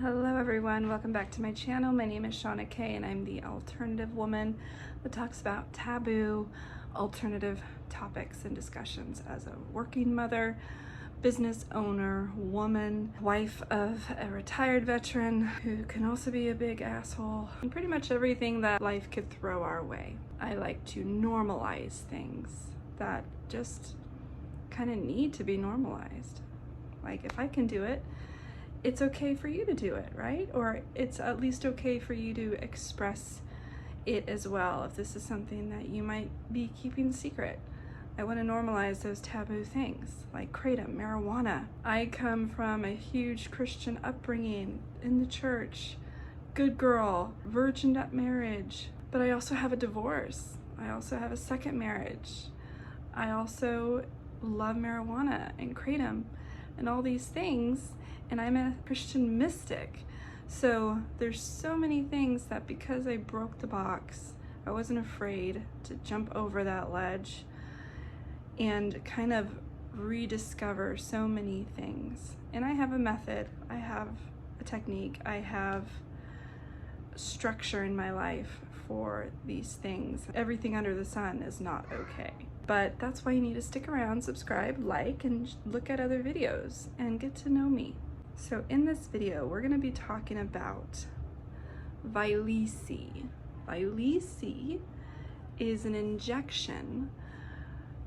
Hello everyone, welcome back to my channel. My name is Shauna Kay and I'm the alternative woman that talks about taboo, alternative topics and discussions as a working mother, business owner, woman, wife of a retired veteran who can also be a big asshole, and pretty much everything that life could throw our way. I like to normalize things that just kind of need to be normalized. Like, if I can do it, it's okay for you to do it, right? Or it's at least okay for you to express it as well if this is something that you might be keeping secret. I want to normalize those taboo things like kratom, marijuana. I come from a huge Christian upbringing in the church, good girl, virgined up marriage, but I also have a divorce. I also have a second marriage. I also love marijuana and kratom and all these things, and I'm a Christian mystic. So there's so many things that because I broke the box, I wasn't afraid to jump over that ledge and kind of rediscover so many things. And I have a method, I have a technique, I have structure in my life for these things. Everything under the sun is not okay. But that's why you need to stick around, subscribe, like, and look at other videos and get to know me. So in this video, we're going to be talking about Vyleesi. Vyleesi is an injection.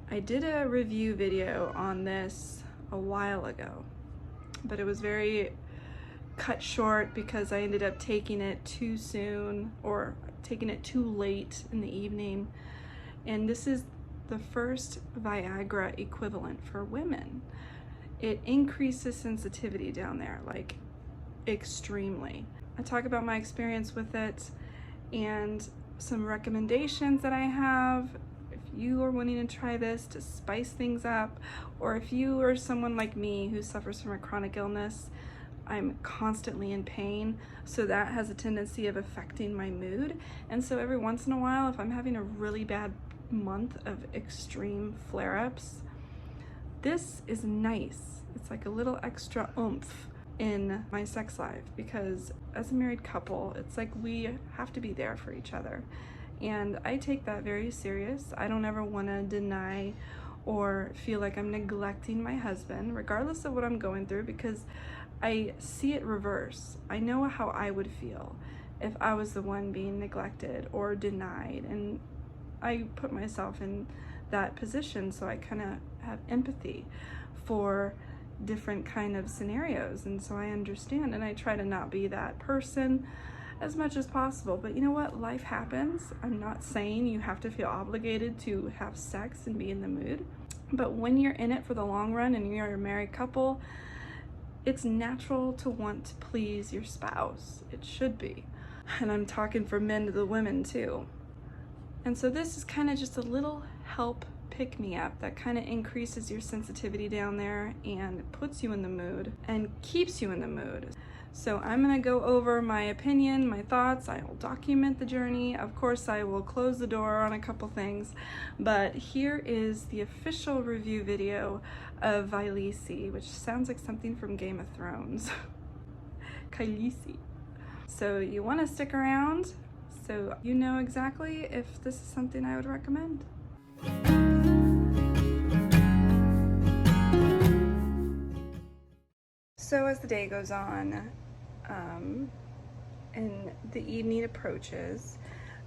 I did a review video on this a while ago, but it was very cut short because I ended up taking it too soon or taking it too late in the evening. And this is the first Viagra equivalent for women. It increases sensitivity down there, like extremely. I talk about my experience with it and some recommendations that I have if you are wanting to try this to spice things up, or if you are someone like me who suffers from a chronic illness. I'm constantly in pain, so that has a tendency of affecting my mood. And so every once in a while, if I'm having a really bad month of extreme flare-ups, this is nice. It's like a little extra oomph in my sex life, because as a married couple, it's like we have to be there for each other. And I take that very serious. I don't ever want to deny or feel like I'm neglecting my husband, regardless of what I'm going through, because I see it reverse. I know how I would feel if I was the one being neglected or denied, and I put myself in that position, so I kind of have empathy for different kind of scenarios, and so I understand, and I try to not be that person as much as possible. But you know what? Life happens. I'm not saying you have to feel obligated to have sex and be in the mood, but when you're in it for the long run and you're a married couple, it's natural to want to please your spouse. It should be. And I'm talking for men to the women too. And so this is kind of just a little help pick-me-up that kind of increases your sensitivity down there and puts you in the mood and keeps you in the mood. So I'm gonna go over my opinion, my thoughts. I will document the journey. Of course, I will close the door on a couple things, but here is the official review video of Vyleesi, which sounds like something from Game of Thrones. Khaleesi. So you wanna stick around so you know exactly if this is something I would recommend. So as the day goes on and the evening approaches,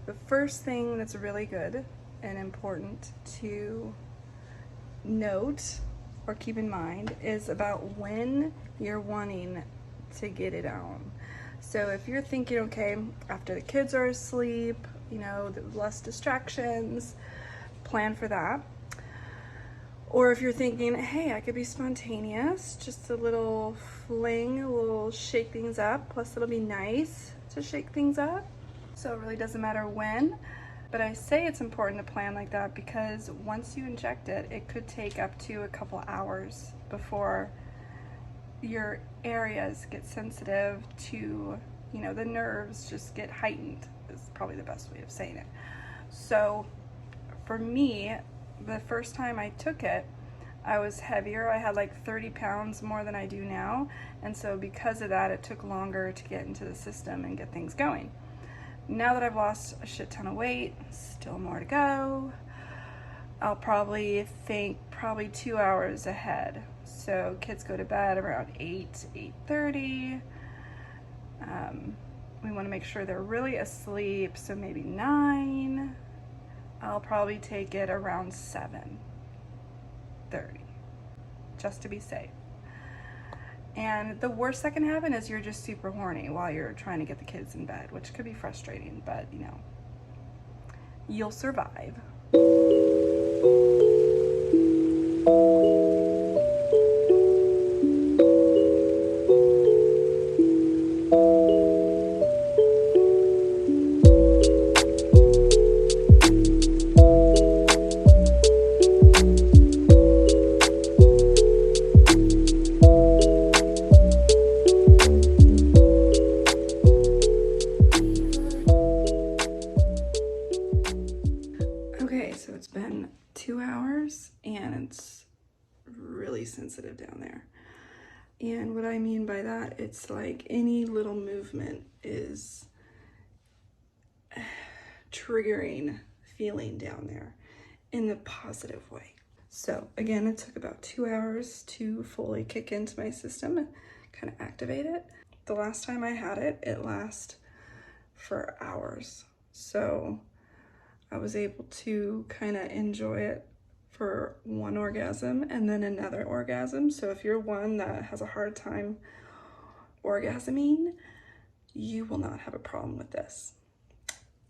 the first thing that's really good and important to note or keep in mind is about when you're wanting to get it on. So if you're thinking, okay, after the kids are asleep, you know, less distractions, plan for that. Or if you're thinking, hey, I could be spontaneous, just a little fling, a little shake things up, plus it'll be nice to shake things up. So it really doesn't matter when, but I say it's important to plan like that because once you inject it, it could take up to a couple hours before your areas get sensitive to, you know, the nerves just get heightened, is probably the best way of saying it. So for me, the first time I took it, I was heavier. I had like 30 pounds more than I do now. And so because of that, it took longer to get into the system and get things going. Now that I've lost a shit ton of weight, still more to go, I'll probably think 2 hours ahead. So kids go to bed around 8:30. We want to make sure they're really asleep, so maybe 9. I'll probably take it around 7:30, just to be safe. And the worst that can happen is you're just super horny while you're trying to get the kids in bed, which could be frustrating, but you know, you'll survive. Okay, so it's been 2 hours and it's really sensitive down there. And what I mean by that, it's like any little movement is triggering feeling down there in the positive way. So again, it took about 2 hours to fully kick into my system and kind of activate it. The last time I had it, it lasted for hours. So I was able to kind of enjoy it for one orgasm and then another orgasm. So if you're one that has a hard time orgasming, you will not have a problem with this.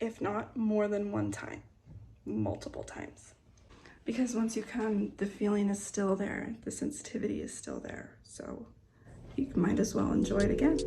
If not more than one time, multiple times. Because once you come, the feeling is still there, the sensitivity is still there. So you might as well enjoy it again.